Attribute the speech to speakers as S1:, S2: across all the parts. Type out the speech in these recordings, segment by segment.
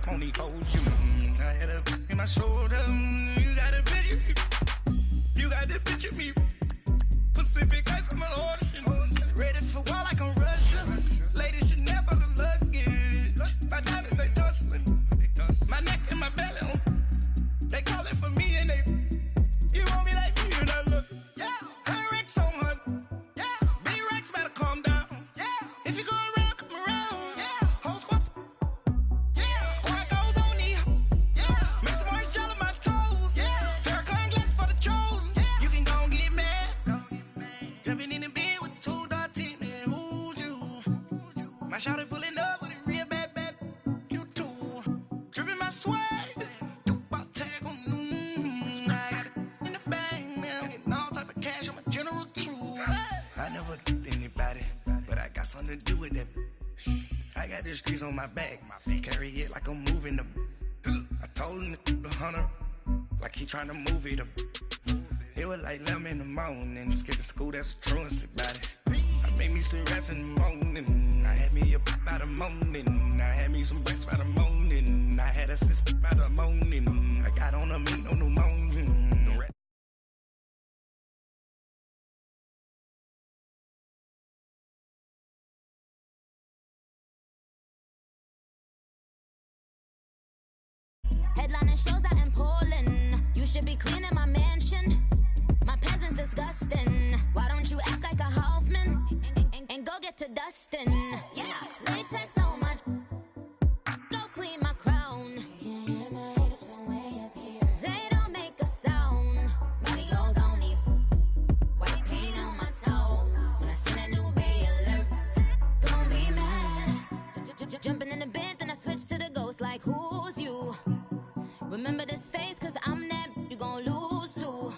S1: up on the cold you. I had a in my shoulder. You got a picture. You got the picture me. Pacific ice on the ocean. Ready for war like I'm Russia. Ladies should never the luggage. My diamonds they tussling. My neck and my belly. They call it for me and they. You want me like me and I look. Yeah. Her Rex on her. Yeah. B-Rex better calm down. Yeah. If you go around, come around. Yeah. Whole squad. Yeah. Squad goes on me. Yeah. Make some orange gel on my toes. Yeah. Farrakhan glass for the chosen. Yeah. You can go and get mad. Jumping in the bed with 2 dark teeth and who's you? My shawty pulling up with a real bad. You too. Dripping my swag. Something to do with that. I got the streets on my back. Carry it like I'm moving the. I told him to 100, like he trying to move it up. It was like 11 in the morning. Skipping school, that's a truancy about it. I made me some rest in the morning. I had me a pop by the morning. I had me some breakfast by the morning. I had a sister by the morning. I got on a meat on the morning.
S2: Headlining shows out in Poland. You should be cleaning my mansion. My peasants disgusting. Why don't you act like a Hoffman and go get to dustin'? Yeah, latex on my. Go clean my crown. Can't hear my haters from way up here. They don't make a sound. Money goes on these. White paint on my toes. When I see that new Bay alert, gon' be mad. Jumping in the bed, then I switch to the ghost like who's you? Remember this face, cause I'm that you gon' lose too.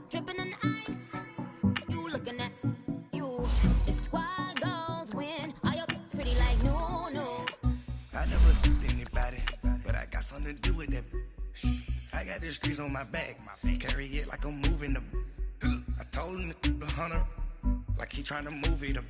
S2: Dripping in ice, you looking at you. If squad goes win, are you pretty like no?
S1: I never did anybody, but I got something to do with that. I got the streets on my back, carry it like I'm moving the. I told him to 100, like he trying to move it up.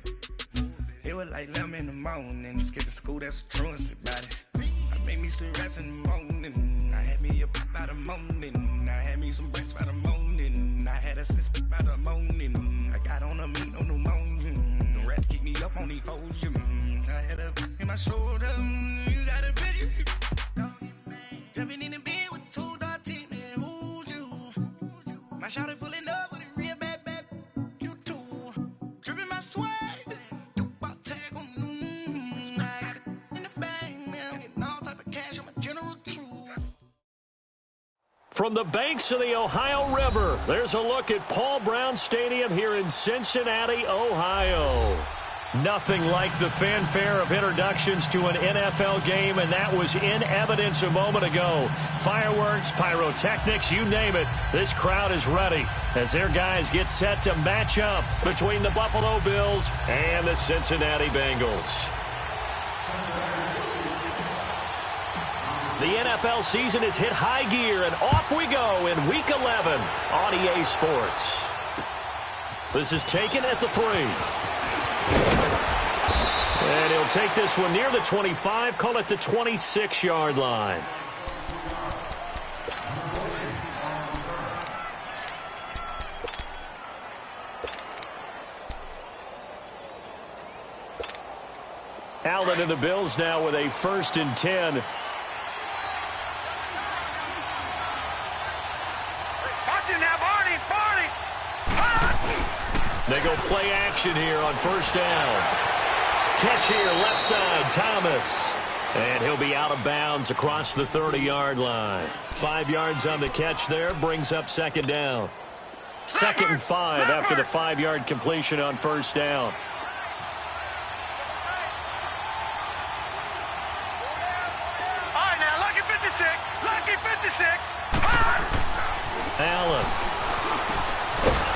S1: It was like 11 in the morning. Skipping school, that's a truancy about it. I made me some rest in the morning. I had me a pop by the morning. I had me some breakfast by the morning. I had a sister by the morning. I got on a meat on the morning. The rats keep me up on the podium. I had a in my shoulder. You got a picture. Jumping in the bed with 2 dark teeth and who's you? My shawty pulling up with a real bad. You too. Dripping my swag.
S3: From the banks of the Ohio River, there's a look at Paul Brown Stadium here in Cincinnati, Ohio. Nothing like the fanfare of introductions to an NFL game, and that was in evidence a moment ago. Fireworks, pyrotechnics, you name it. This crowd is ready as their guys get set to match up between the Buffalo Bills and the Cincinnati Bengals. The NFL season has hit high gear, and off we go in Week 11 on EA Sports. This is taken at the 3. And he'll take this one near the 25, call it the 26-yard line. Allen and the Bills now with a 1st and 10. They go play action here on 1st down. Catch here, left side, Thomas. And he'll be out of bounds across the 30-yard line. 5 yards on the catch there, brings up 2nd down. 2nd and 5 after the 5-yard completion on 1st down.
S4: All right, now, lucky 56. Lucky 56.
S3: Allen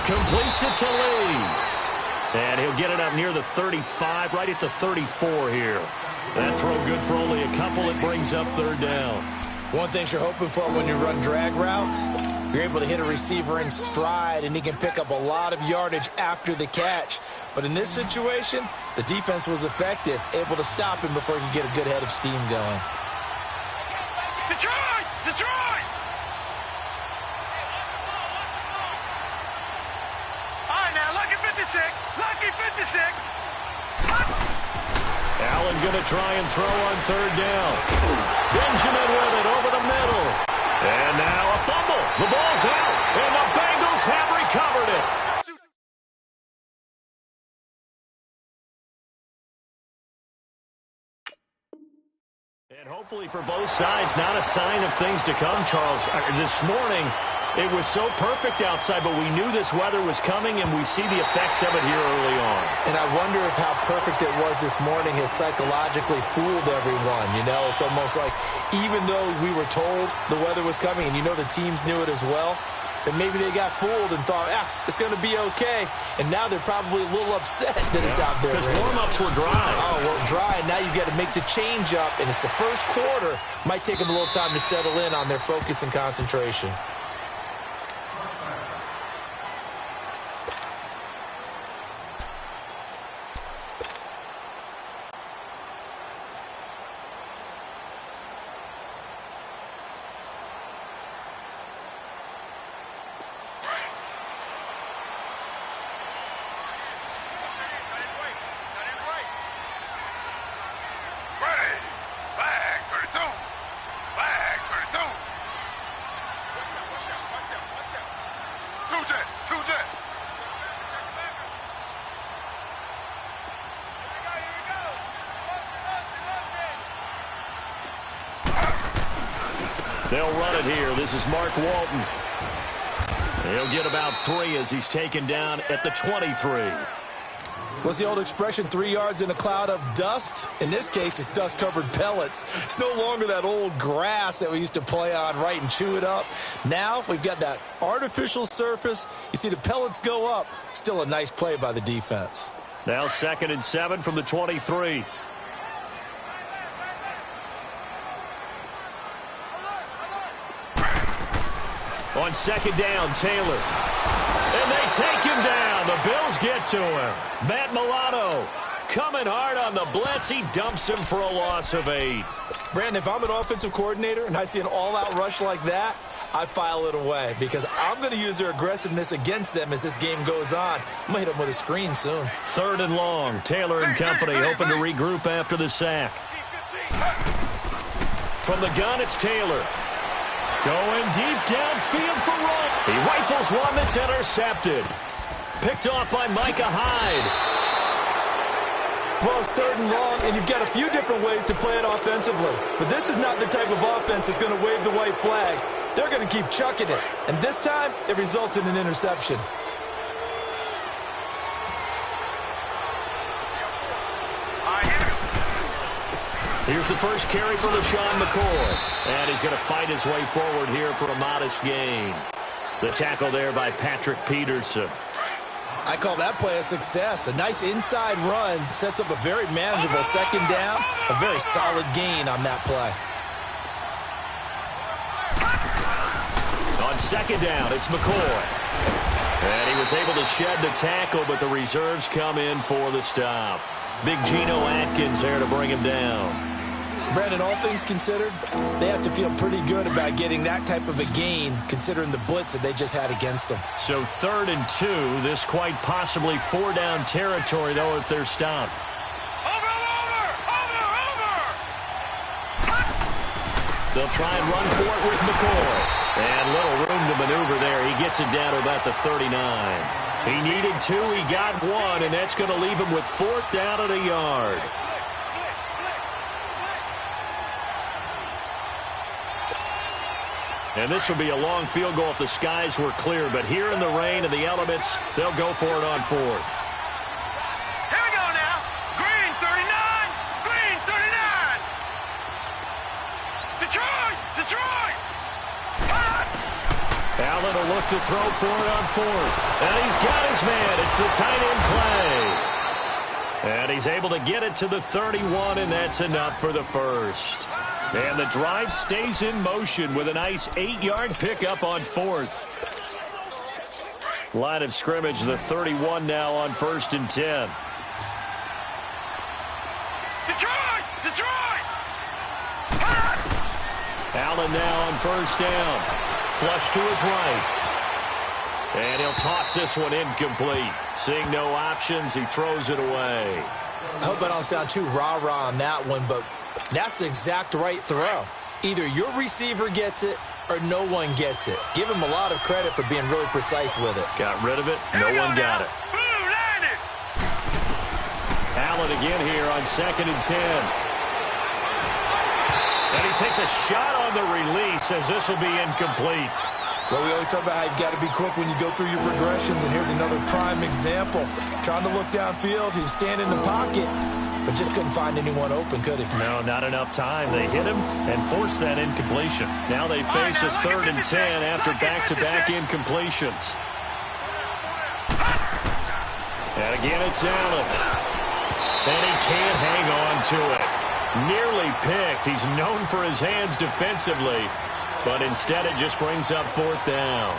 S3: completes it to Lee. And he'll get it up near the 35, right at the 34 here. That throw good for only a couple. It brings up 3rd down.
S5: One thing you're hoping for when you run drag routes, you're able to hit a receiver in stride, and he can pick up a lot of yardage after the catch. But in this situation, the defense was effective, able to stop him before he could get a good head of steam going.
S4: Detroit! Detroit! All right, now, lucky 56. Lucky 56.
S3: Allen going to try and throw on third down. Benjamin with it over the middle. And now a fumble. The ball's out, and the Bengals have recovered it. And hopefully for both sides, not a sign of things to come, Charles. This morning, it was so perfect outside, but we knew this weather was coming, and we see the effects of it here early on.
S5: And I wonder if how perfect it was this morning has psychologically fooled everyone. You know, it's almost like even though we were told the weather was coming, and you know the teams knew it as well, then maybe they got fooled and thought, it's going to be okay. And now they're probably a little upset that it's out there.
S3: Because warm-ups were dry.
S5: Oh, well, dry. And now you got to make the change up, and it's the first quarter. Might take them a little time to settle in on their focus and concentration.
S3: They'll run it here. This is Mark Walton. He'll get about 3 as he's taken down at the 23.
S5: What's the old expression, 3 yards in a cloud of dust? In this case, it's dust-covered pellets. It's no longer that old grass that we used to play on, right, and chew it up. Now we've got that artificial surface. You see the pellets go up. Still a nice play by the defense.
S3: Now 2nd and 7 from the 23. On 2nd down, Taylor. And they take him down. The Bills get to him. Matt Milano coming hard on the blitz. He dumps him for a loss of 8.
S5: Brandon, if I'm an offensive coordinator and I see an all-out rush like that, I file it away because I'm going to use their aggressiveness against them as this game goes on. I'm going to hit them with a screen soon.
S3: 3rd and long. Taylor and company hoping to regroup after the sack. From the gun, it's Taylor. Going deep downfield for Run. He rifles one that's intercepted. Picked off by Micah Hyde.
S5: Well, it's 3rd and long, and you've got a few different ways to play it offensively. But this is not the type of offense that's going to wave the white flag. They're going to keep chucking it. And this time, it results in an interception.
S3: Here's the first carry for LaShawn McCoy. And he's going to fight his way forward here for a modest gain. The tackle there by Patrick Peterson.
S5: I call that play a success. A nice inside run sets up a very manageable 2nd down. A very solid gain on that play.
S3: On 2nd down, it's McCoy. And he was able to shed the tackle, but the reserves come in for the stop. Big Geno Atkins there to bring him down.
S5: Brandon, all things considered, they have to feel pretty good about getting that type of a gain, considering the blitz that they just had against them.
S3: So 3rd and 2, this quite possibly 4-down territory, though, if they're stopped.
S4: Over!
S3: They'll try and run for it with McCoy. And little room to maneuver there. He gets it down to about the 39. He needed 2, he got 1, and that's going to leave him with 4th down at a yard. And this will be a long field goal if the skies were clear. But here in the rain and the elements, they'll go for it on 4th.
S4: Here we go now. Green 39. Green 39. Detroit.
S3: Allen will look to throw for it on 4th. And he's got his man. It's the tight end play. And he's able to get it to the 31, and that's enough for the first. And the drive stays in motion with a nice 8-yard pickup on 4th. Line of scrimmage, the 31 now on 1st and 10.
S4: Detroit!
S3: Allen now on first down. Flush to his right. And he'll toss this one incomplete. Seeing no options, he throws it away.
S5: I hope I don't sound too rah-rah on that one, but that's the exact right throw. Either your receiver gets it or no one gets it. Give him a lot of credit for being really precise with it.
S3: Got rid of it. No one got it. Allen again here on 2nd and 10. And he takes a shot on the release as this will be incomplete.
S5: Well, we always talk about how you've got to be quick when you go through your progressions, and here's another prime example. Trying to look downfield, he was standing in the pocket, but just couldn't find anyone open, could he?
S3: No, not enough time. They hit him and forced that incompletion. Now they face a 3rd and 10 after back-to-back incompletions. And again, it's Allen. And he can't hang on to it. Nearly picked. He's known for his hands defensively, but instead it just brings up 4th down.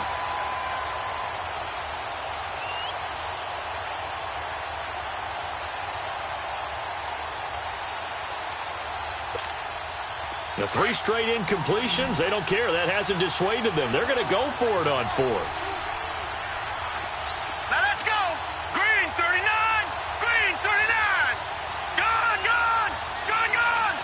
S3: The 3 straight incompletions, they don't care. That hasn't dissuaded them. They're going to go for it on 4th.
S4: Now let's go. Green 39. Green 39. Gone, gone. Gone, gone.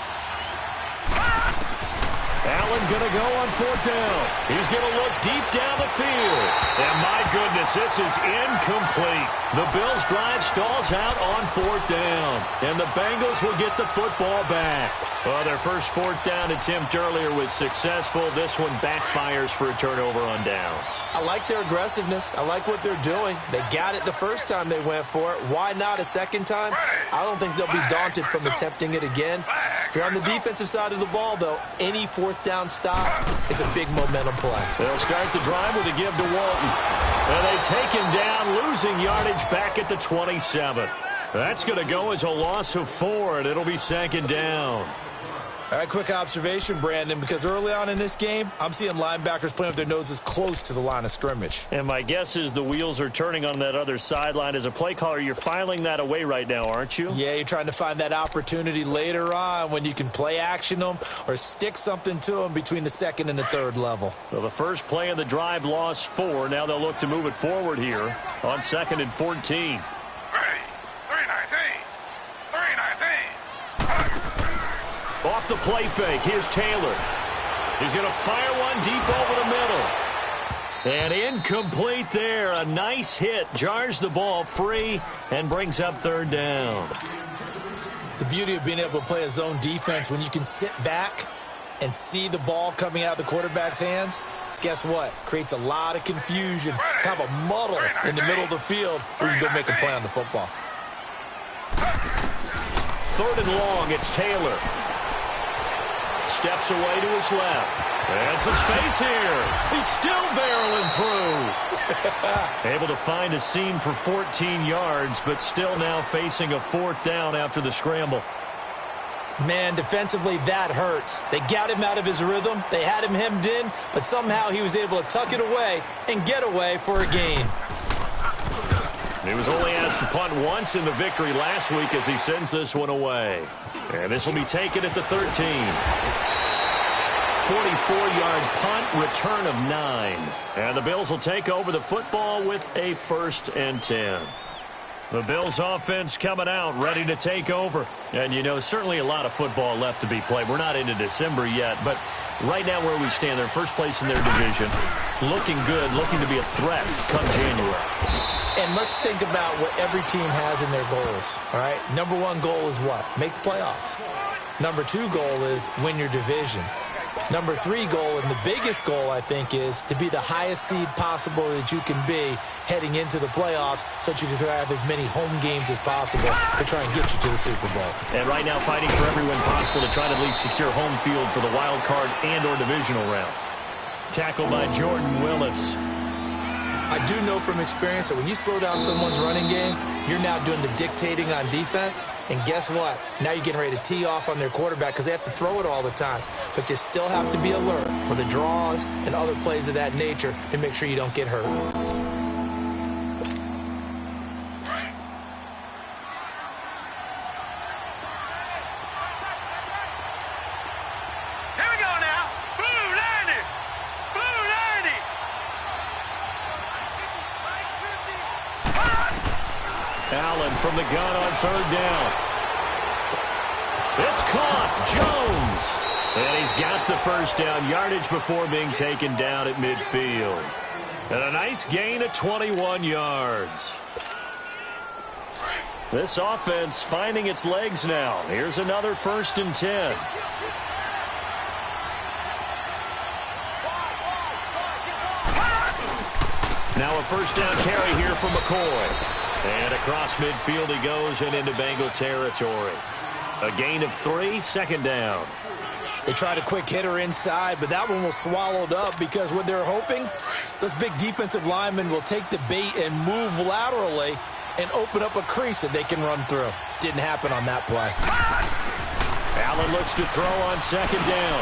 S3: Allen going to go on 4th down. He's going to look deep down the field. And my goodness, this is incomplete. The Bills' drive stalls out on 4th down. And the Bengals will get the football back. Well, their first 4th down attempt earlier was successful. This one backfires for a turnover on downs.
S5: I like their aggressiveness. I like what they're doing. They got it the first time they went for it. Why not a second time? I don't think they'll be daunted from attempting it again. If you're on the defensive side of the ball, though, any 4th down stop is a big momentum play.
S3: They'll start the drive with a give to Walton. And they take him down, losing yardage back at the 27. That's going to go as a loss of 4, and it'll be 2nd down.
S5: All right, quick observation, Brandon, because early on in this game, I'm seeing linebackers playing with their noses close to the line of scrimmage.
S3: And my guess is the wheels are turning on that other sideline. As a play caller, you're filing that away right now, aren't you?
S5: Yeah, you're trying to find that opportunity later on when you can play action them or stick something to them between the 2nd and the 3rd level.
S3: Well, the first play of the drive lost 4. Now they'll look to move it forward here on 2nd and 14. Off the play fake, here's Taylor. He's going to fire one deep over the middle. And incomplete there. A nice hit. Jars the ball free and brings up 3rd down.
S5: The beauty of being able to play a zone defense when you can sit back and see the ball coming out of the quarterback's hands, guess what? Creates a lot of confusion, kind of a muddle in the middle of the field where you can go make a play on the football.
S3: 3rd and long, it's Taylor. Steps away to his left. There's some space here. He's still barreling through. Able to find a seam for 14 yards, but still now facing a 4th down after the scramble.
S5: Man, defensively, that hurts. They got him out of his rhythm. They had him hemmed in, but somehow he was able to tuck it away and get away for a gain.
S3: He was only asked to punt once in the victory last week as he sends this one away. And this will be taken at the 13. 44-yard punt, return of 9. And the Bills will take over the football with a 1st and 10. The Bills offense coming out, ready to take over. And, you know, certainly a lot of football left to be played. We're not into December yet, but right now where we stand, they're first place in their division. Looking good, looking to be a threat come January.
S5: And let's think about what every team has in their goals, all right? Number 1 goal is what? Make the playoffs. Number 2 goal is win your division. Number 3 goal, and the biggest goal, I think, is to be the highest seed possible that you can be heading into the playoffs so that you can have as many home games as possible to try and get you to the Super Bowl.
S3: And right now fighting for every win possible to try to at least secure home field for the wild card and or divisional round. Tackled by Jordan Willis.
S5: I do know from experience that when you slow down someone's running game, you're now doing the dictating on defense. And guess what? Now you're getting ready to tee off on their quarterback because they have to throw it all the time. But you still have to be alert for the draws and other plays of that nature to make sure you don't get hurt.
S4: Here we go now. Blue
S3: Allen from the gun on third down. It's caught. Jones. And he's got the first down yardage before being taken down at midfield. And a nice gain of 21 yards. This offense finding its legs now. Here's another 1st and 10. Now a first down carry here for McCoy. And across midfield he goes and into Bengal territory. A gain of 3, 2nd down.
S5: They tried a quick hitter inside, but that one was swallowed up because what they're hoping, those big defensive linemen will take the bait and move laterally and open up a crease that they can run through. Didn't happen on that play.
S3: Allen looks to throw on 2nd down.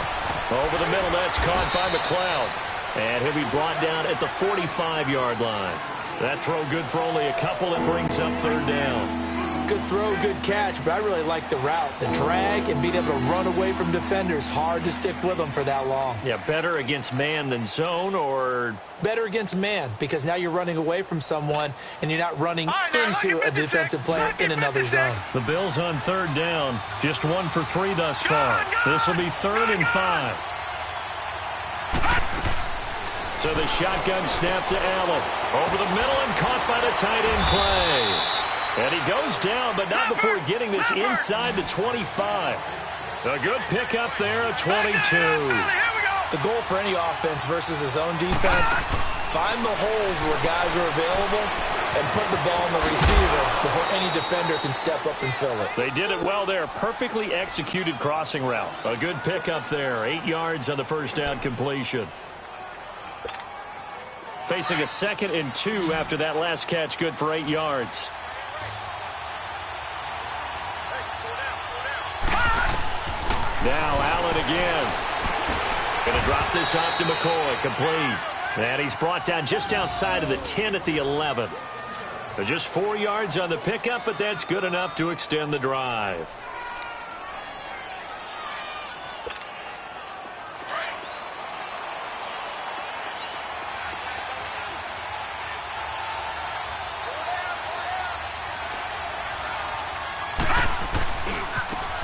S3: Over the middle, that's caught by McLeod. And he'll be brought down at the 45-yard line. That throw good for only a couple. It brings up 3rd down.
S5: Good throw, good catch, but I really like the route. The drag and being able to run away from defenders, hard to stick with them for that long.
S3: Yeah, better against man than zone, or?
S5: Better against man, because now you're running away from someone and you're not running into a defensive player in another zone.
S3: The Bills on 3rd down, just 1 for 3 thus far. This will be 3rd and 5. So the shotgun snap to Allen. Over the middle and caught by the tight end play. And he goes down, but not before getting this inside the 25. A good pickup there at 22.
S5: The goal for any offense versus his own defense, find the holes where guys are available and put the ball on the receiver before any defender can step up and fill it.
S3: They did it well there. Perfectly executed crossing route. A good pickup there. 8 yards on the first down completion. Facing a 2nd and 2 after that last catch. Good for 8 yards. Now Allen again. Going to drop this off to McCoy. Complete. And he's brought down just outside of the 10 at the 11. Just 4 yards on the pickup, but that's good enough to extend the drive.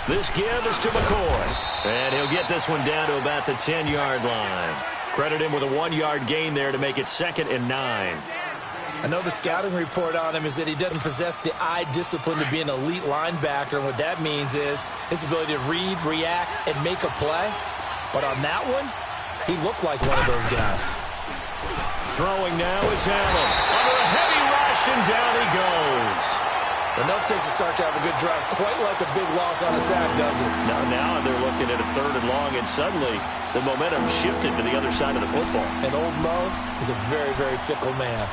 S3: This give is to McCoy. And he'll get this one down to about the 10-yard line. Credit him with a 1-yard gain there to make it 2nd and 9.
S5: I know the scouting report on him is that he doesn't possess the eye discipline to be an elite linebacker. And what that means is his ability to read, react, and make a play. But on that one, he looked like one of those guys.
S3: Throwing now is Allen. Under a heavy rush, and down he goes.
S5: And that takes a start to have a good drive. Quite like a big loss on a sack, does it?
S3: Now they're looking at a 3rd and long, and suddenly the momentum shifted to the other side of the football.
S5: And old Mo is a very, very fickle man.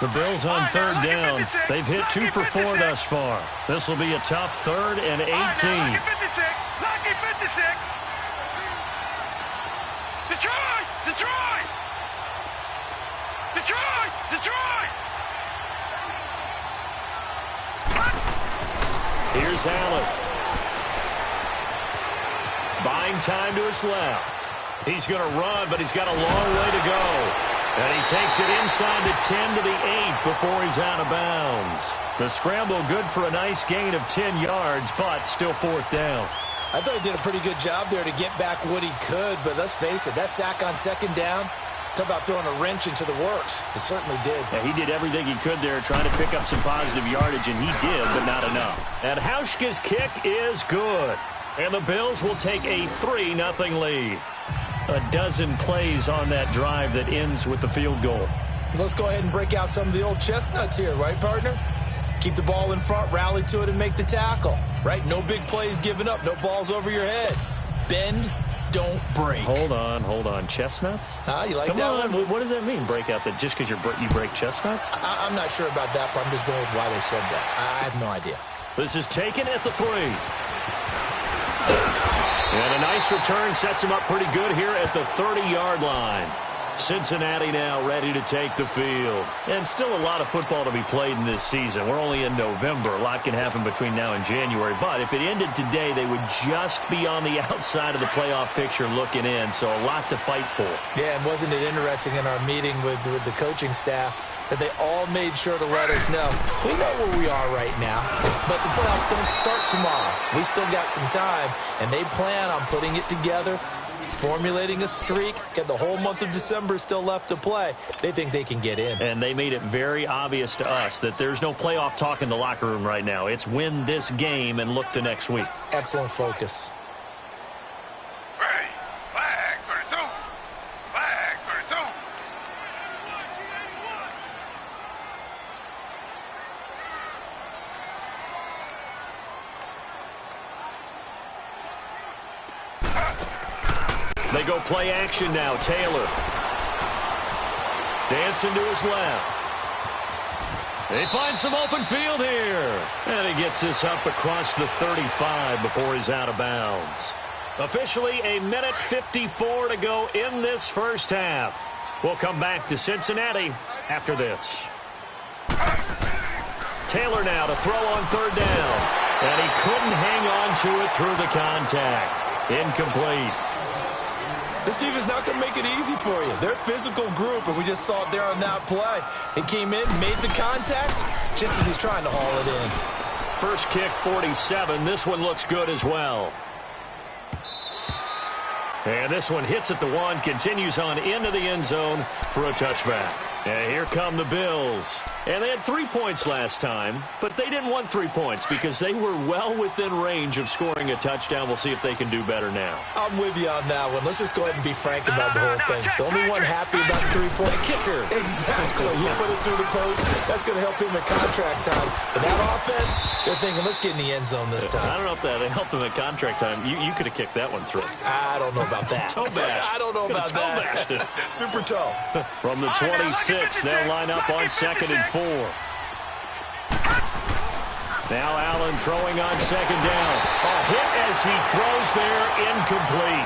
S3: The Bills on 3rd down. They've hit 2 for 4 thus far. This will be a tough 3rd and 18.
S4: Lucky 56. Detroit! Detroit! Detroit! Detroit!
S3: Here's Allen. Buying time to his left. He's going to run, but he's got a long way to go. And he takes it inside the 10 to the 8 before he's out of bounds. The scramble good for a nice gain of 10 yards, but still 4th down.
S5: I thought he did a pretty good job there to get back what he could, but let's face it, that sack on 2nd down, talk about throwing a wrench into the works. It certainly did.
S3: Yeah, he did everything he could there trying to pick up some positive yardage, and he did, but not enough. And Hauschka's kick is good. And the Bills will take a 3-0 lead. A dozen plays on that drive that ends with the field goal.
S5: Let's go ahead and break out some of the old chestnuts here, right, partner? Keep the ball in front, rally to it, and make the tackle, right? No big plays given up, no balls over your head. Bend, don't break.
S3: Hold on. Chestnuts?
S5: You like
S3: Come
S5: that
S3: on.
S5: one?
S3: What does that mean, break out that just because you break chestnuts?
S5: I'm not sure about that, but I'm just going with why they said that. I have no idea.
S3: This is taken at the 3. And a nice return sets him up pretty good here at the 30-yard line. Cincinnati now ready to take the field. And still a lot of football to be played in this season. We're only in November. A lot can happen between now and January. But if it ended today, they would just be on the outside of the playoff picture looking in. So a lot to fight for.
S5: Yeah, and wasn't it interesting in our meeting with the coaching staff that they all made sure to let us know, we know where we are right now, but the playoffs don't start tomorrow. We still got some time, and they plan on putting it together, formulating a streak, get the whole month of December still left to play. They think they can get in.
S3: And they made it very obvious to us that there's no playoff talk in the locker room right now. It's win this game and look to next week.
S5: Excellent focus.
S4: Ready. Flag 32. Flag 32.
S3: They go play action now. Taylor. Dancing to his left. They find some open field here. And he gets this up across the 35 before he's out of bounds. Officially, 1:54 to go in this first half. We'll come back to Cincinnati after this. Taylor now to throw on third down. And he couldn't hang on to it through the contact. Incomplete.
S5: This team is not going to make it easy for you. They're a physical group, and we just saw it there on that play. He came in, made the contact, just as he's trying to haul it in.
S3: First kick, 47. This one looks good as well. And this one hits at the one, continues on into the end zone for a touchback. And here come the Bills. And they had 3 points last time, but they didn't want 3 points because they were well within range of scoring a touchdown. We'll see if they can do better now.
S5: I'm with you on that one. Let's just go ahead and be frank about the whole thing. The only one happy about the 3-point
S3: kicker.
S5: Exactly. You put it through the post. That's going to help him at contract time. But that offense, they're thinking, let's get in the end zone this time.
S3: I don't know if that helped him at contract time. You could have kicked that one through.
S5: I don't know about that.
S3: Toe bash.
S5: I don't know about that. Super toe.
S3: From the 26, they'll line up on 2nd and 4. Now Allen throwing on 2nd down. A hit as he throws there, incomplete.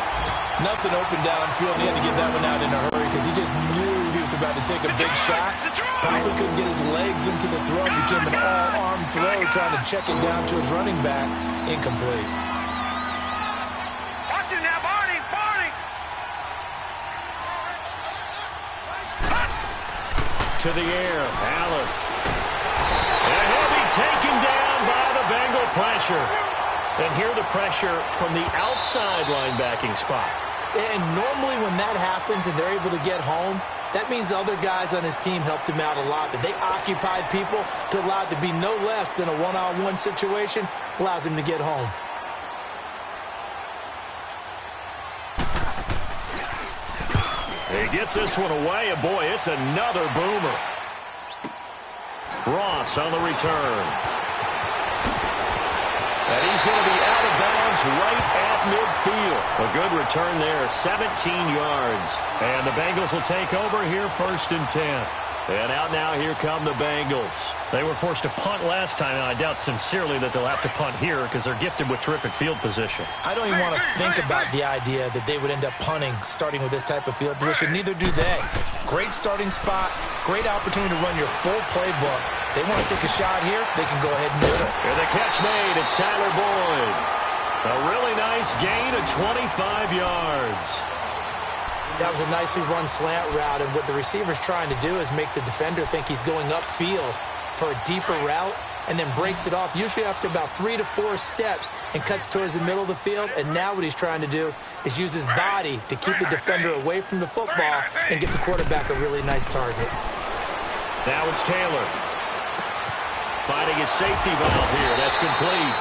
S5: Nothing open downfield. He had to get that one out in a hurry because he just knew he was about to take a big shot. Probably couldn't get his legs into the throw. It became an all-arm throw trying to check it down to his running back. Incomplete.
S4: Watch it now, Barney. Barney.
S3: To the air, Allen. And he'll be taken down by the Bengal pressure. And here the pressure from the outside linebacking spot.
S5: And normally when that happens and they're able to get home, that means the other guys on his team helped him out a lot. That they occupied people to allow it to be no less than a one-on-one situation, allows him to get home.
S3: He gets this one away, and boy, it's another boomer. Ross on the return. And he's going to be out of bounds right at midfield. A good return there, 17 yards. And the Bengals will take over here, 1st and 10. And out now, here come the Bengals. They were forced to punt last time, and I doubt sincerely that they'll have to punt here because they're gifted with terrific field position.
S5: I don't even want to think about the idea that they would end up punting starting with this type of field position. Neither do they. Great starting spot, great opportunity to run your full playbook. They want to take a shot here, they can go ahead and do it.
S3: And the catch made, it's Tyler Boyd. A really nice gain of 25 yards.
S5: That was a nicely run slant route, and what the receiver's trying to do is make the defender think he's going upfield for a deeper route and then breaks it off, usually after about 3 to 4 steps, and cuts towards the middle of the field. And now what he's trying to do is use his body to keep the defender away from the football and give the quarterback a really nice target.
S3: Now it's Taylor. Finding his safety valve here. That's complete.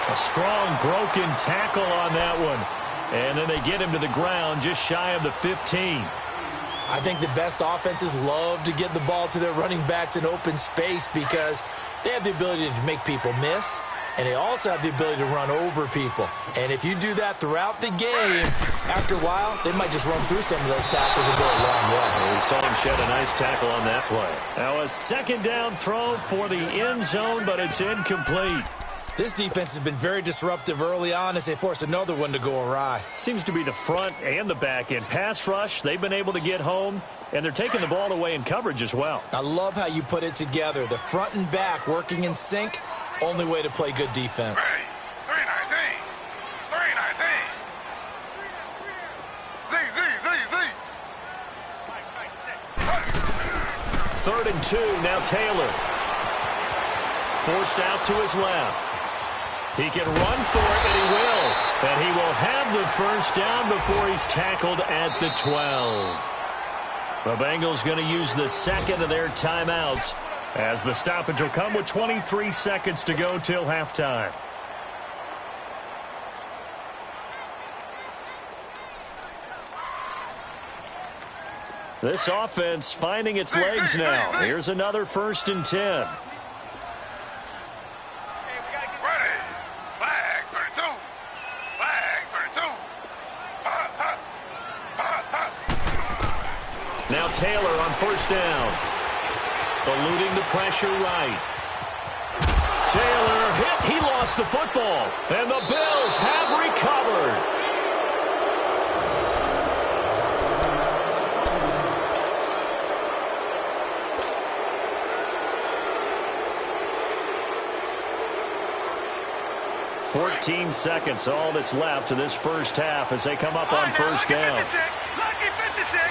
S3: A strong broken tackle on that one. And then they get him to the ground just shy of the 15.
S5: I think the best offenses love to get the ball to their running backs in open space because they have the ability to make people miss, and they also have the ability to run over people. And if you do that throughout the game, after a while, they might just run through some of those tackles and go a long way.
S3: Well, we saw him shed a nice tackle on that play. Now a 2nd down throw for the end zone, but it's incomplete.
S5: This defense has been very disruptive early on as they force another one to go awry.
S3: Seems to be the front and the back end. Pass rush, they've been able to get home, and they're taking the ball away in coverage as well.
S5: I love how you put it together. The front and back working in sync, only way to play good defense.
S3: 3rd and 2, now Taylor. Forced out to his left. He can run for it, and he will. And he will have the first down before he's tackled at the 12. The Bengals going to use the second of their timeouts as the stoppage will come with 23 seconds to go till halftime. This offense finding its legs now. Here's another 1st and 10. Now Taylor on 1st down. Eluding the pressure right. Taylor hit. He lost the football. And the Bills have recovered. Fourteen seconds, all that's left to this first half as they come up on 1st down.
S4: Lucky 56.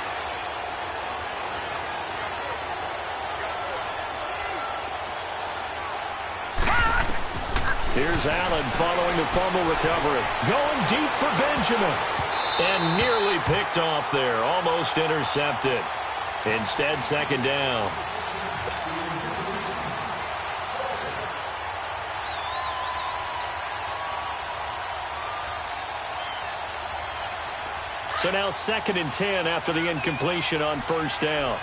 S3: Here's Allen following the fumble recovery. Going deep for Benjamin. And nearly picked off there. Almost intercepted. Instead, 2nd down. So now 2nd and 10 after the incompletion on 1st down.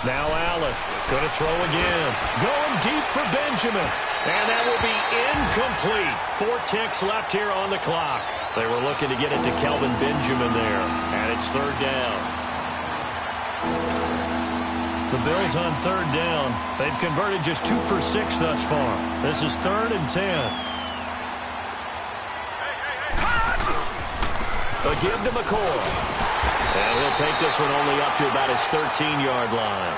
S3: Now Allen going to throw again. Going deep for Benjamin. And that will be incomplete. 4 ticks left here on the clock. They were looking to get it to Kelvin Benjamin there. And it's 3rd down. The Bills on 3rd down. They've converted just 2 for 6 thus far. This is 3rd and 10. A give to McCoy. And he'll take this one only up to about his 13-yard line.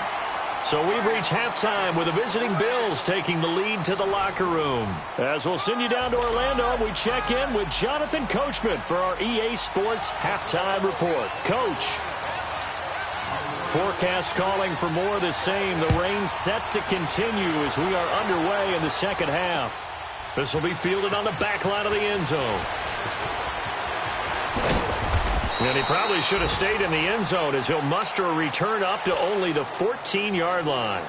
S3: So we've reached halftime with the visiting Bills taking the lead to the locker room. As we'll send you down to Orlando, we check in with Jonathan Coachman for our EA Sports Halftime Report. Coach. Forecast calling for more of the same. The rain set to continue as we are underway in the second half. This will be fielded on the back line of the end zone. And he probably should have stayed in the end zone as he'll muster a return up to only the 14-yard line.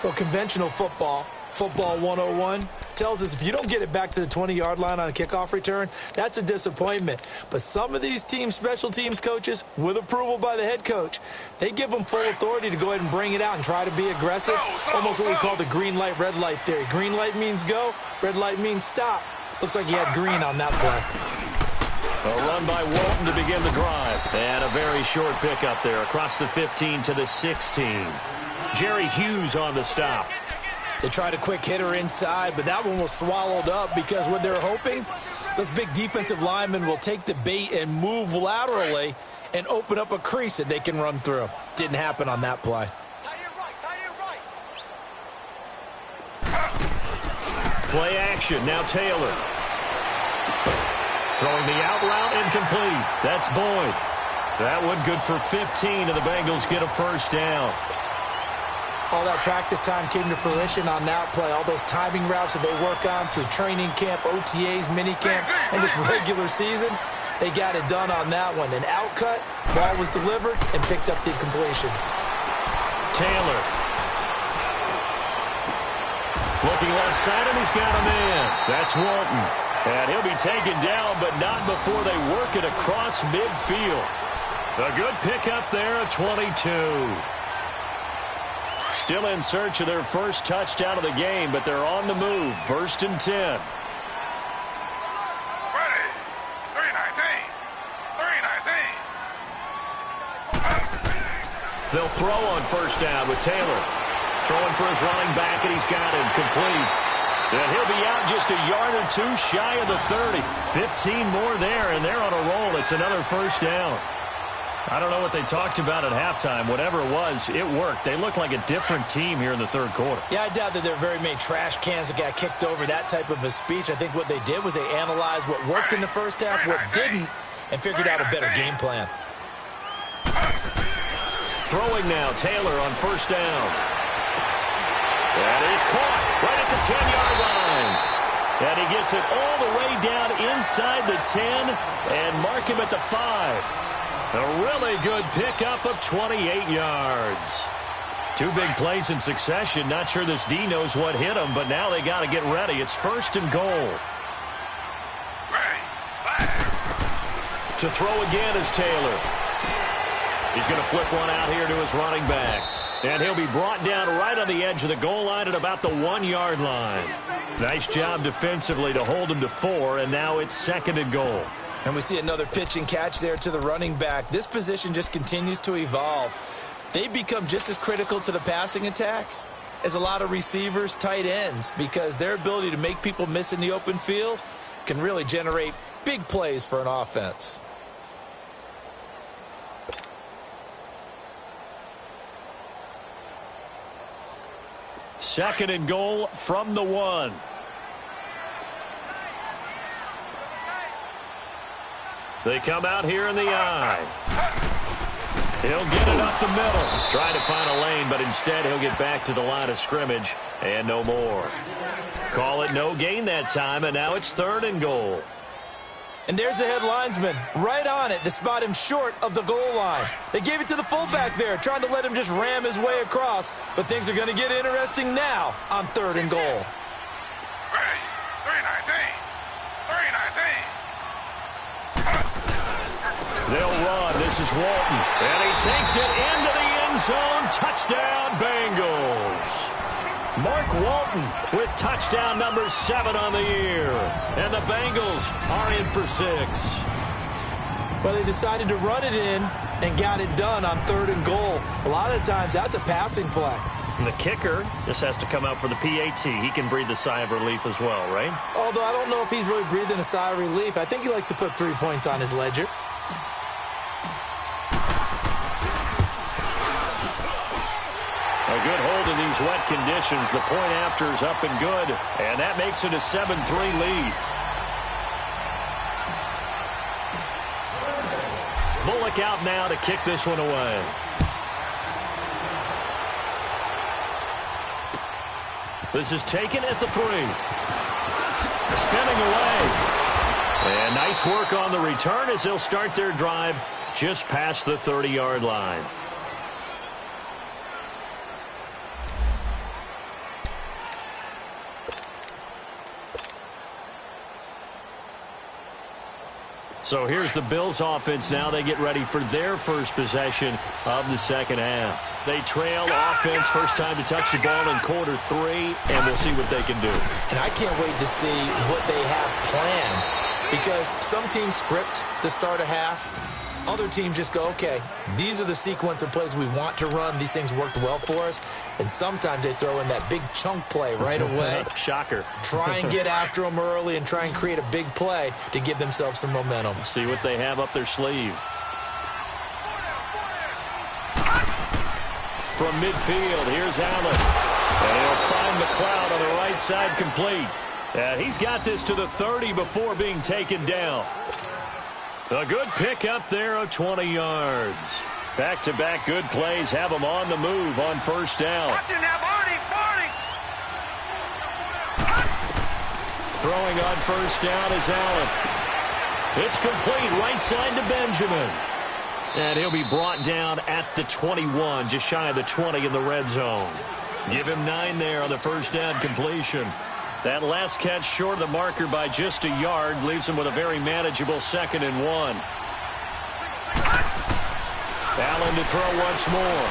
S5: Well, conventional football 101, tells us if you don't get it back to the 20-yard line on a kickoff return, that's a disappointment. But some of these teams, special teams coaches, with approval by the head coach, they give them full authority to go ahead and bring it out and try to be aggressive. Almost what we call the green light, red light theory. Green light means go, red light means stop. Looks like he had green on that play.
S3: A run by Walton to begin the drive. And a very short pickup there across the 15 to the 16. Jerry Hughes on the stop.
S5: They tried a quick hitter inside, but that one was swallowed up because what they're hoping, those big defensive linemen will take the bait and move laterally and open up a crease that they can run through. Didn't happen on that play.
S3: Play action. Now Taylor. Throwing the out route incomplete. That's Boyd. That one good for 15, and the Bengals get a first down.
S5: All that practice time came to fruition on that play. All those timing routes that they work on through training camp, OTAs, minicamp, and just regular season, they got it done on that one. An out cut, ball was delivered, and picked up the completion.
S3: Taylor. Looking left side, and he's got a man. That's Walton. And he'll be taken down, but not before they work it across midfield. A good pickup there at 22. Still in search of their first touchdown of the game, but they're on the move. 1st and 10.
S4: Ready. 319.
S3: They'll throw on first down with Taylor. Throwing for his running back, and he's got him complete. And he'll be out just a yard or two shy of the 30. 15 more there, and they're on a roll. It's another first down. I don't know what they talked about at halftime. Whatever it was, it worked. They look like a different team here in the third quarter.
S5: Yeah, I doubt that there are very many trash cans that got kicked over, that type of a speech. I think what they did was they analyzed what worked in the first half, what didn't, and figured out a better game plan.
S3: Throwing now, Taylor on first down. That is caught right at the 10-yard line. And he gets it all the way down inside the 10 and mark him at the 5. A really good pickup of 28 yards. Two big plays in succession. Not sure this D knows what hit him, but now they got to get ready. It's first and goal. To throw again is Taylor. He's going to flip one out here to his running back. And he'll be brought down right on the edge of the goal line at about the 1-yard line. Nice job defensively to hold him to 4, and now it's second and goal.
S5: And we see another pitch and catch there to the running back. This position just continues to evolve. They become just as critical to the passing attack as a lot of receivers, tight ends, because their ability to make people miss in the open field can really generate big plays for an offense.
S3: Second and goal from the 1. They come out here in the eye. He'll get it up the middle. Trying to find a lane, but instead he'll get back to the line of scrimmage and no more. Call it no gain that time, and now it's third and goal.
S5: And there's the head linesman right on it to spot him short of the goal line. They gave it to the fullback there, trying to let him just ram his way across. But things are going to get interesting now on third and goal.
S3: They'll run. This is Walton. And he takes it into the end zone. Touchdown, Bengals. Mark Walton with touchdown number 7 on the year. And the Bengals are in for 6.
S5: Well, they decided to run it in and got it done on third and goal. A lot of times that's a passing play.
S3: And the kicker just has to come out for the PAT. He can breathe a sigh of relief as well, right?
S5: Although I don't know if he's really breathing a sigh of relief. I think he likes to put 3 points on his ledger.
S3: A good hold in these wet conditions. The point after is up and good, and that makes it a 7-3 lead. Bullock out now to kick this one away. This is taken at the 3. Spinning away. And nice work on the return as they'll start their drive just past the 30-yard line. So here's the Bills offense now. They get ready for their first possession of the second half. They trail offense, first time to touch the ball in quarter 3, and we'll see what they can do.
S5: And I can't wait to see what they have planned, because some teams script to start a half. Other teams just go, okay, these are the sequence of plays we want to run. These things worked well for us. And sometimes they throw in that big chunk play right away.
S3: Shocker.
S5: Try and get after them early and try and create a big play to give themselves some momentum.
S3: See what they have up their sleeve. From midfield, here's Allen. And he'll find McLeod on the right side complete. He's got this to the 30 before being taken down. A good pickup there of 20 yards. Back-to-back good plays have them on the move on first down.
S4: Watching that, Barney.
S3: Throwing on first down is Allen. It's complete right side to Benjamin. And he'll be brought down at the 21, just shy of the 20 in the red zone. Give him 9 there on the first down completion. That last catch short of the marker by just a yard leaves him with a very manageable 2nd and 1. Allen to throw once more.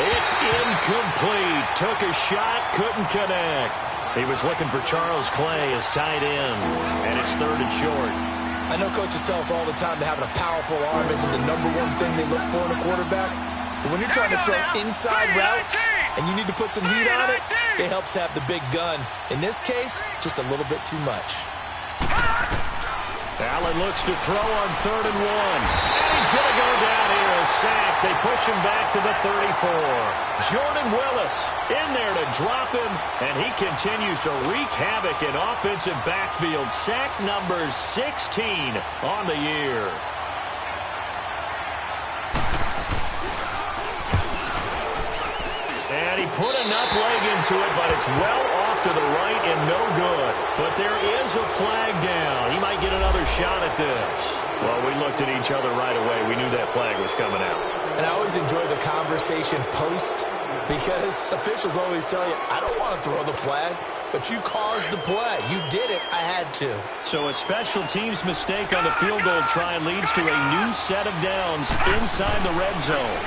S3: It's incomplete. Took a shot, couldn't connect. He was looking for Charles Clay as tight end, and it's 3rd and short.
S5: I know coaches tell us all the time that having a powerful arm isn't the #1 thing they look for in a quarterback, But when you're trying to throw inside routes and you need to put some heat on it, it helps have the big gun. In this case, just a little bit too much.
S3: Allen looks to throw on 3rd and 1. And he's going to go down here, a sack. They push him back to the 34. Jordan Willis in there to drop him, and he continues to wreak havoc in offensive backfield. Sack number 16 on the year. And he put enough leg into it, but it's well off to the right and no good. But there is a flag down. He might get another shot at this. Well, we looked at each other right away. We knew that flag was coming out.
S5: And I always enjoy the conversation post because officials always tell you, I don't want to throw the flag, but you caused the play. You did it. I had to.
S3: So a special teams mistake on the field goal try leads to a new set of downs inside the red zone.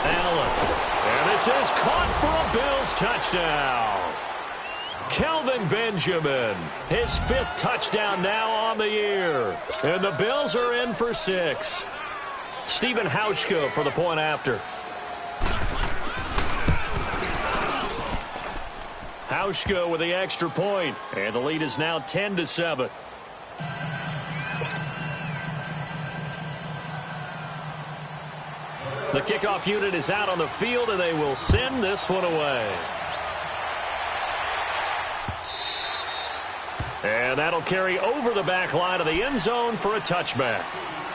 S3: Allen. And this is caught for a Bills touchdown. Kelvin Benjamin, his 5th touchdown now on the year. And the Bills are in for 6. Stephen Hauschka for the point after. Hauschka with the extra point, and the lead is now 10-7. The kickoff unit is out on the field, and they will send this one away. And that'll carry over the back line of the end zone for a touchback.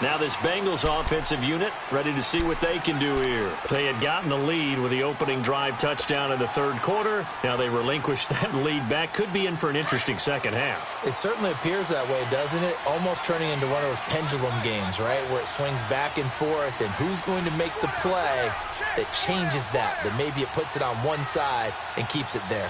S3: Now this Bengals offensive unit ready to see what they can do here. They had gotten the lead with the opening drive touchdown in the 3rd quarter. Now they relinquished that lead back. Could be in for an interesting second half.
S5: It certainly appears that way, doesn't it? Almost turning into one of those pendulum games, right? Where it swings back and forth, and who's going to make the play that changes that maybe it puts it on one side and keeps it there.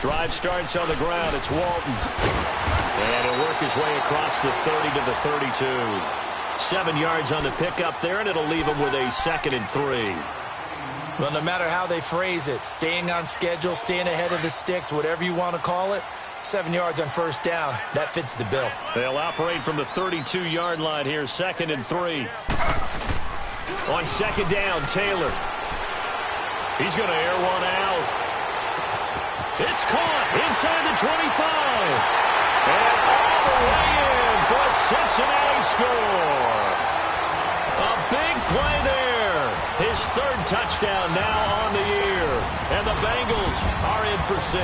S3: Drive starts on the ground. It's Walton. And he'll work his way across the 30 to the 32. 7 yards on the pickup there, and it'll leave him with a 2nd and 3.
S5: Well, no matter how they phrase it, staying on schedule, staying ahead of the sticks, whatever you want to call it, 7 yards on 1st down, that fits the bill.
S3: They'll operate from the 32-yard line here, 2nd and 3. On 2nd down, Taylor. He's going to air one out. It's caught inside the 25. And all the way in for a Cincinnati score. A big play there. His 3rd touchdown now on the year. And the Bengals are in for 6.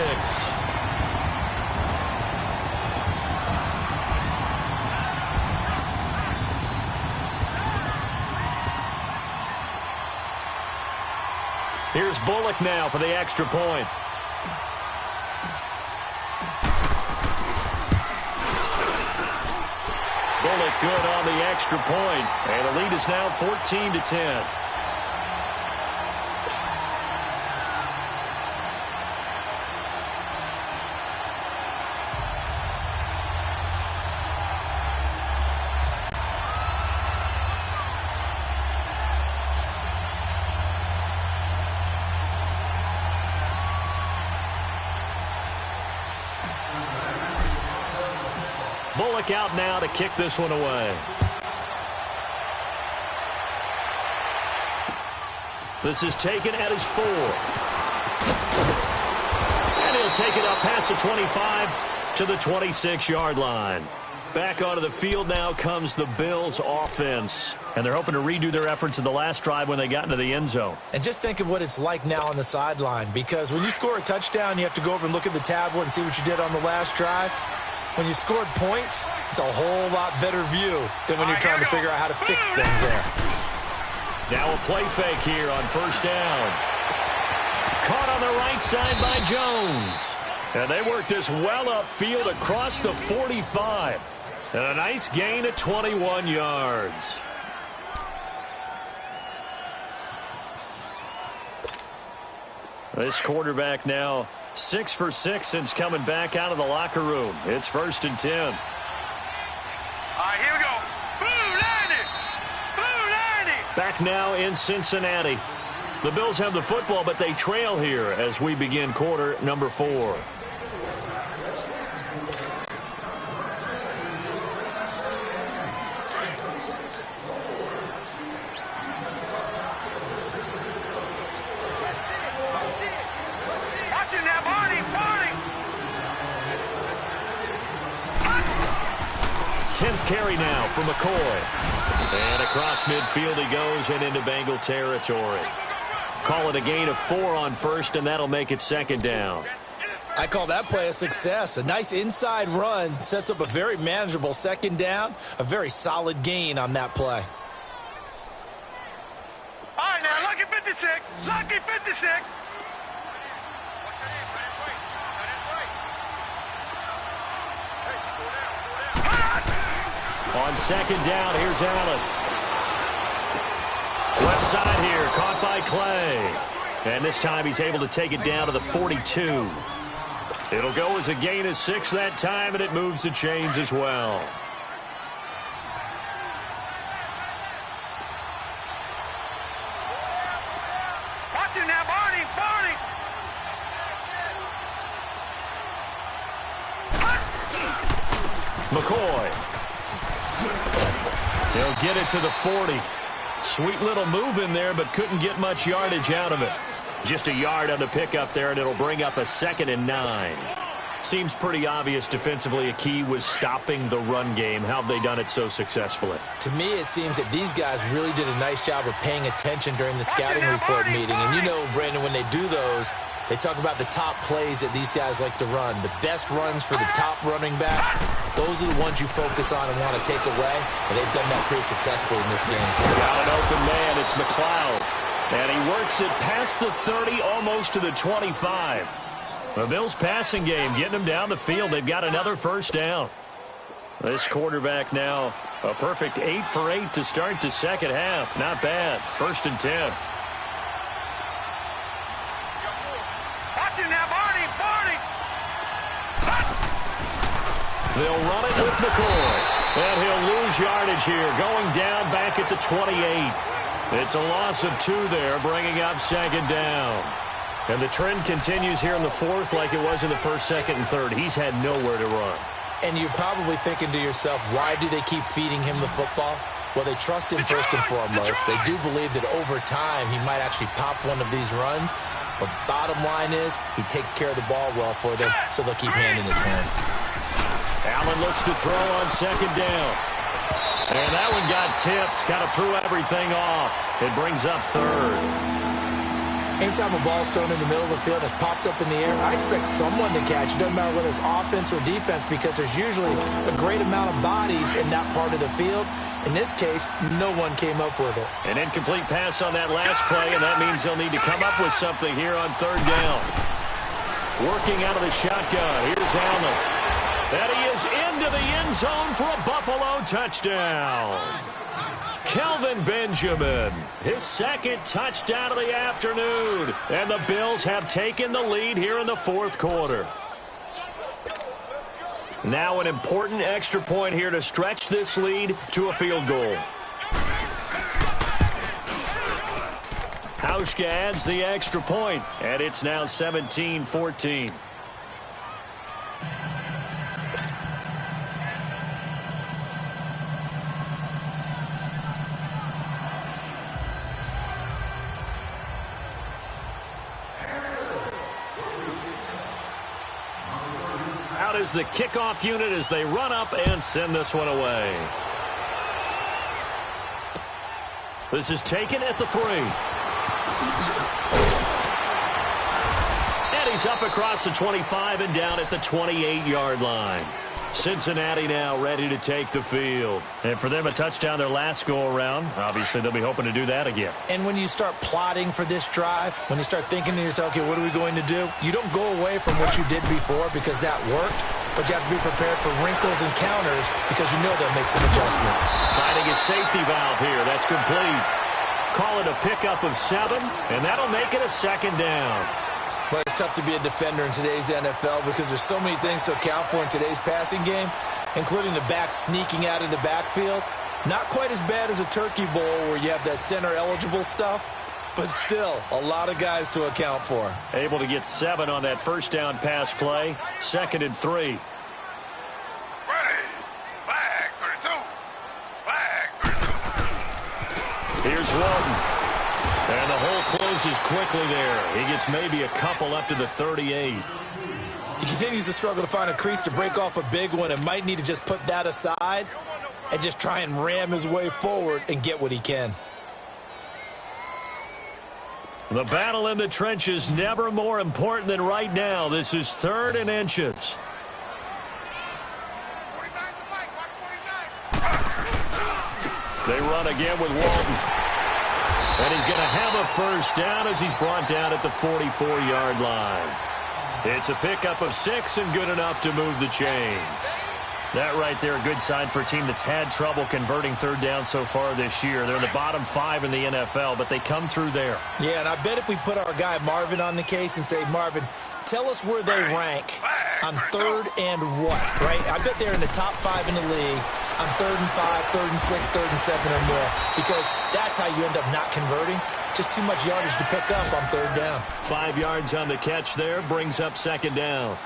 S3: Here's Bullock now for the extra point. Bullock good on the extra point. And the lead is now 14-10. Bullock out now to kick this one away. This is taken at his 4. And he'll take it up past the 25 to the 26-yard line. Back onto the field now comes the Bills offense. And they're hoping to redo their efforts in the last drive when they got into the end zone.
S5: And just think of what it's like now on the sideline. Because when you score a touchdown, you have to go over and look at the tablet and see what you did on the last drive. When you scored points, it's a whole lot better view than when you're trying to figure out how to fix things there.
S3: Now a play fake here on 1st down. Caught on the right side by Jones. And they work this well upfield across the 45. And a nice gain of 21 yards. This quarterback now 6 for 6 since coming back out of the locker room. It's 1st and 10.
S4: All right, here we go. Boom, 90. Boom, 90.
S3: Back now in Cincinnati. The Bills have the football, but they trail here as we begin quarter number 4.
S4: Watching that, Barney!
S3: 10th carry now for McCoy. And across midfield he goes and into Bengal territory. Call it a gain of 4 on first, and that'll make it second down.
S5: I call that play a success. A nice inside run sets up a very manageable second down. A very solid gain on that play.
S4: All right, now, lucky 56. Lucky 56.
S3: On second down, here's Allen. Left side here, caught by Clay. And this time he's able to take it down to the 42. It'll go as a gain of 6 that time, and it moves the chains as well.
S4: Watching now, Barney!
S3: McCoy. He'll get it to the 40. Sweet little move in there, but couldn't get much yardage out of it. Just a yard on the pickup there, and it'll bring up a 2nd and 9. Seems pretty obvious defensively a key was stopping the run game. How have they done it so successfully?
S5: To me, it seems that these guys really did a nice job of paying attention during the scouting report meeting. And you know, Brandon, when they do those, they talk about the top plays that these guys like to run. The best runs for the top running back, those are the ones you focus on and want to take away. And they've done that pretty successfully in this game.
S3: Got an open man. It's McLeod. And he works it past the 30, almost to the 25. The Bills' passing game, getting them down the field. They've got another first down. This quarterback now, a perfect 8 for 8 to start the second half. Not bad. 1st and 10.
S4: Watching now, Barney!
S3: They'll run it with McCoy. And he'll lose yardage here, going down back at the 28. It's a loss of 2 there, bringing up second down. And the trend continues here in the 4th like it was in the 1st, 2nd, and 3rd. He's had nowhere to run.
S5: And you're probably thinking to yourself, why do they keep feeding him the football? Well, they trust him first and foremost. They do believe that over time he might actually pop one of these runs. But bottom line is he takes care of the ball well for them, so they'll keep handing it to him.
S3: Allen looks to throw on second down. And that one got tipped, kind of threw everything off. It brings up 3rd.
S5: Anytime a ball's thrown in the middle of the field and it's popped up in the air, I expect someone to catch. It doesn't matter whether it's offense or defense because there's usually a great amount of bodies in that part of the field. In this case, no one came up with it.
S3: An incomplete pass on that last play, and that means they'll need to come up with something here on 3rd down. Working out of the shotgun. Here's Allen. And he is into the end zone for a Buffalo touchdown. Kelvin Benjamin, his 2nd touchdown of the afternoon. And the Bills have taken the lead here in the 4th quarter. Now an important extra point here to stretch this lead to a field goal. Hauschka adds the extra point, and it's now 17-14. Out is the kickoff unit as they run up and send this one away. This is taken at the 3. And he's up across the 25 and down at the 28-yard line. Cincinnati now ready to take the field. And for them, a touchdown their last go-around. Obviously, they'll be hoping to do that again.
S5: And when you start plotting for this drive, when you start thinking to yourself, okay, what are we going to do? You don't go away from what you did before because that worked, but you have to be prepared for wrinkles and counters because you know they'll make some adjustments.
S3: Finding a safety valve here. That's complete. Call it a pickup of 7, and that'll make it a second down.
S5: But it's tough to be a defender in today's NFL because there's so many things to account for in today's passing game, including the back sneaking out of the backfield. Not quite as bad as a turkey bowl where you have that center eligible stuff, but still, a lot of guys to account for.
S3: Able to get 7 on that first down pass play. 2nd and 3.
S4: Flag 32. Flag 32.
S3: Here's Walton. And the hole closes quickly there. He gets maybe a couple up to the 38.
S5: He continues to struggle to find a crease to break off a big one and might need to just put that aside and just try and ram his way forward and get what he can.
S3: The battle in the trenches never more important than right now. This is 3rd and inches. They run again with Walton. And he's going to have a first down as he's brought down at the 44-yard line. It's a pickup of 6 and good enough to move the chains. That right there, a good sign for a team that's had trouble converting 3rd down so far this year. They're in the bottom 5 in the NFL, but they come through there.
S5: Yeah, and I bet if we put our guy Marvin on the case and say, Marvin, tell us where they rank on 3rd and what, right? I bet they're in the top 5 in the league on 3rd and 5, 3rd and 6, 3rd and 7 or more, because that's how you end up not converting. Just too much yardage to pick up on 3rd down.
S3: 5 yards on the catch there, brings up 2nd down.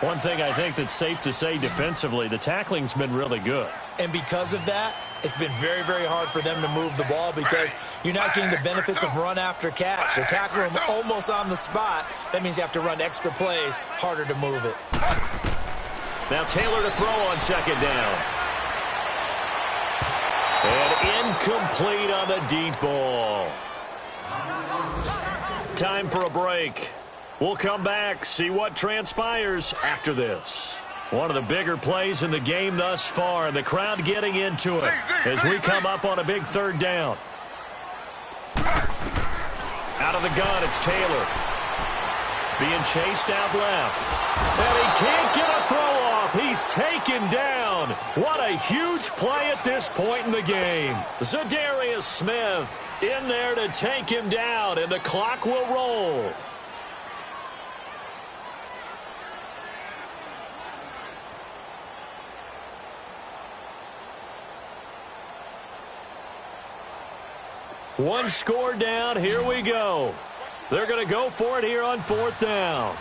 S3: One thing I think that's safe to say defensively, the tackling's been really good.
S5: And because of that, it's been very, very hard for them to move the ball because you're not getting the benefits of run after catch. They're tackling them almost on the spot. That means you have to run extra plays, harder to move it.
S3: Now Taylor to throw on 2nd down. And incomplete on the deep ball. Time for a break. We'll come back, see what transpires after this. One of the bigger plays in the game thus far, and the crowd getting into it as we come up on a big 3rd down. Out of the gun, it's Taylor. Being chased out left. And he can't get a throw off. He's taken down. What a huge play at this point in the game. Zadarius Smith in there to take him down, and the clock will roll. One score down. Here we go. They're going to go for it here on 4th down.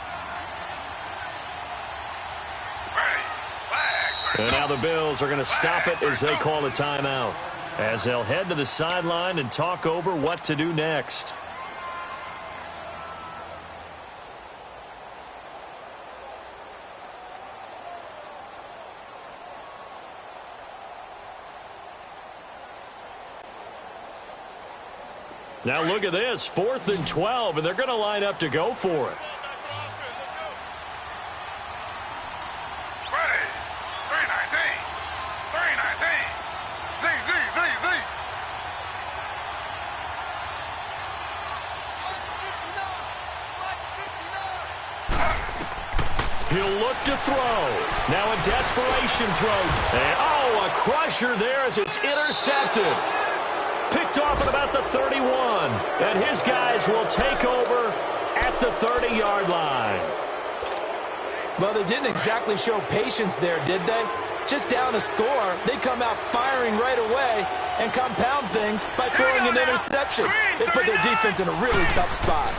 S3: And now the Bills are going to stop it as they call a timeout, as they'll head to the sideline and talk over what to do next. Now look at this, 4th and 12, and they're going to line up to go for it.
S4: Ready. 319. 319. Z.
S3: He'll look to throw. Now a desperation throw. And, a crusher there as it's intercepted. Picked off at about the 31. And his guys will take over at the 30-yard line.
S5: Well, they didn't exactly show patience there, did they? Just down a score, they come out firing right away and compound things by throwing an interception. They put their defense in a really tough spot.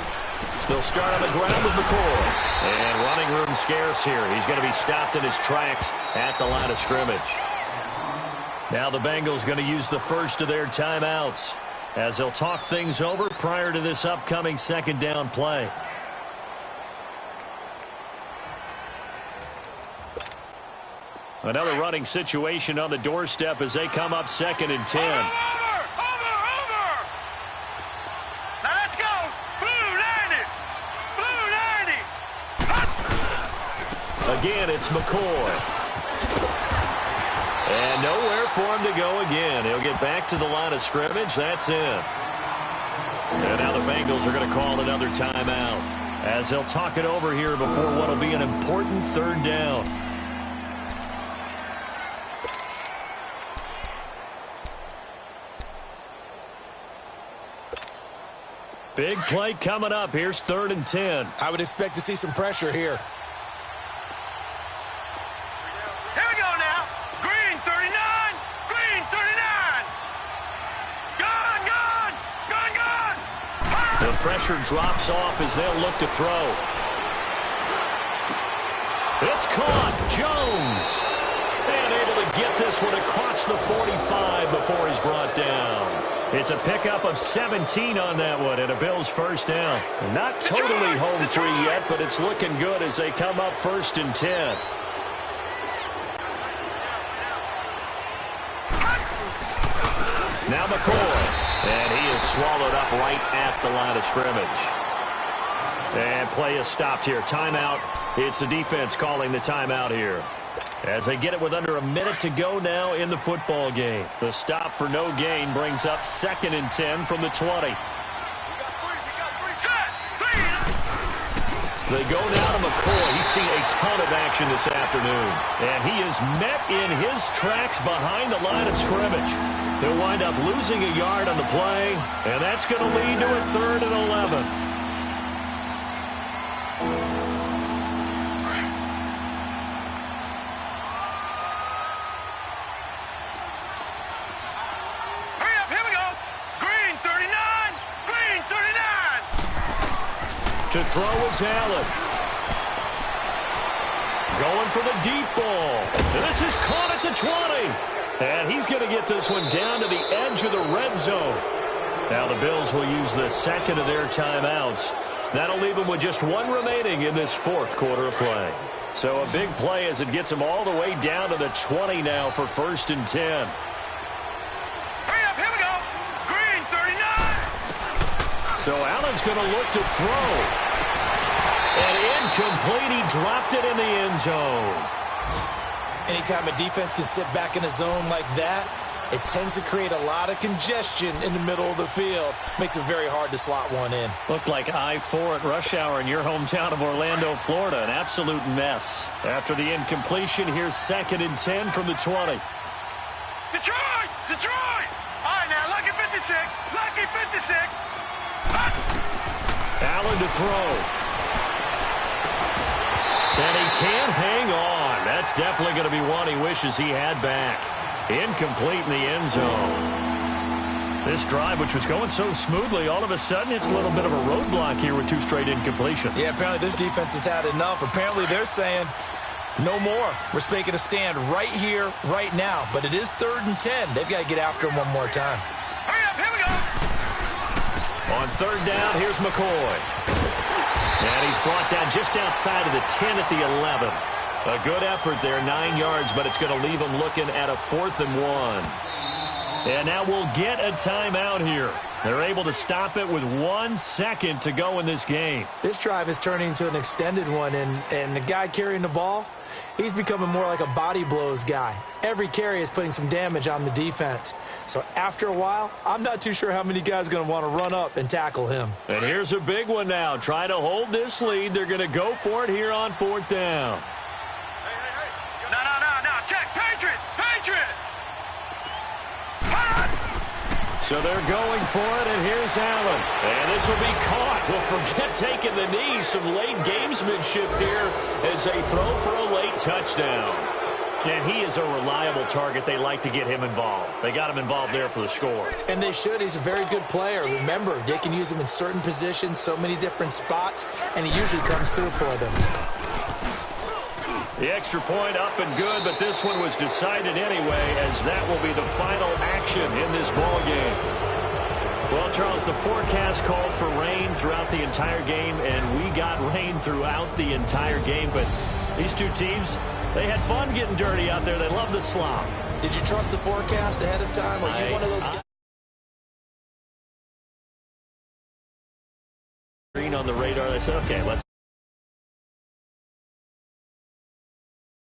S3: They'll start on the ground with McCoy. And running room scarce here. He's going to be stopped in his tracks at the line of scrimmage. Now the Bengals going to use the first of their timeouts as they'll talk things over prior to this upcoming 2nd down play. Another running situation on the doorstep as they come up 2nd and 10.
S4: Over. Now let's go. Blue 90.
S3: Again, it's McCoy. And nowhere for him to go again. He'll get back to the line of scrimmage. That's it. And now the Bengals are going to call another timeout as they'll talk it over here before what will be an important 3rd down. Big play coming up. Here's 3rd and 10.
S5: I would expect to see some pressure here.
S4: Here we go now. Green 39. Green 39. Gone.
S3: The pressure drops off as they'll look to throw. It's caught. Jones. And able to get this one across the 45 before he's brought down. It's a pickup of 17 on that one and a Bills first down. Not totally home free yet, but it's looking good as they come up 1st and 10. Now McCoy. And he is swallowed up right at the line of scrimmage. And play is stopped here. Timeout. It's the defense calling the timeout here. As they get it with under a minute to go now in the football game. The stop for no gain brings up 2nd and 10 from the 20. They go now to McCoy. He's seen a ton of action this afternoon. And he is met in his tracks behind the line of scrimmage. He'll wind up losing a yard on the play, and that's going to lead to a 3rd and 11. To throw is Allen. Going for the deep ball. This is caught at the 20. And he's going to get this one down to the edge of the red zone. Now the Bills will use the 2nd of their timeouts. That'll leave them with just 1 remaining in this 4th quarter of play. So a big play as it gets them all the way down to the 20 now for 1st and 10. So Allen's going to look to throw. And incomplete. He dropped it in the end zone.
S5: Anytime a defense can sit back in a zone like that, it tends to create a lot of congestion in the middle of the field. Makes it very hard to slot one in.
S3: Looked like I-4 at rush hour in your hometown of Orlando, Florida. An absolute mess. After the incompletion, here's 2nd and 10 from the 20.
S4: Detroit! Detroit! All right, now, lucky 56. Lucky 56.
S3: Allen to throw. And he can't hang on. That's definitely going to be one he wishes he had back. Incomplete in the end zone. This drive, which was going so smoothly, all of a sudden it's a little bit of a roadblock here with 2 straight incompletions.
S5: Yeah, apparently this defense has had enough. Apparently they're saying no more. We're making a stand right here, right now. But it is 3rd and 10. They've got to get after him one more time.
S4: Hurry up, here we go.
S3: On 3rd down, here's McCoy. And he's brought down just outside of the 10 at the 11. A good effort there, 9 yards, but it's going to leave him looking at a 4th and 1. And now we'll get a timeout here. They're able to stop it with 1 second to go in this game.
S5: This drive is turning into an extended one, and the guy carrying the ball, he's becoming more like a body blows guy. Every carry is putting some damage on the defense. So after a while, I'm not too sure how many guys are going to want to run up and tackle him.
S3: And here's a big one now. Try to hold this lead. They're going to go for it here on 4th down.
S4: No. Check. Patriot.
S3: So they're going for it, and here's Allen. And this will be caught. Well, forget taking the knee. Some late gamesmanship here as they throw for a late touchdown. And he is a reliable target. They like to get him involved. They got him involved there for the score.
S5: And they should. He's a very good player. Remember, they can use him in certain positions, so many different spots, and he usually comes through for them.
S3: The extra point up and good, but this one was decided anyway, as that will be the final action in this ball game. Well, Charles, the forecast called for rain throughout the entire game, and we got rain throughout the entire game. But these 2 teams, they had fun getting dirty out there. They love the slop.
S5: Did you trust the forecast ahead of time? Are you one of those guys?
S3: Green on the radar. They said, okay, let's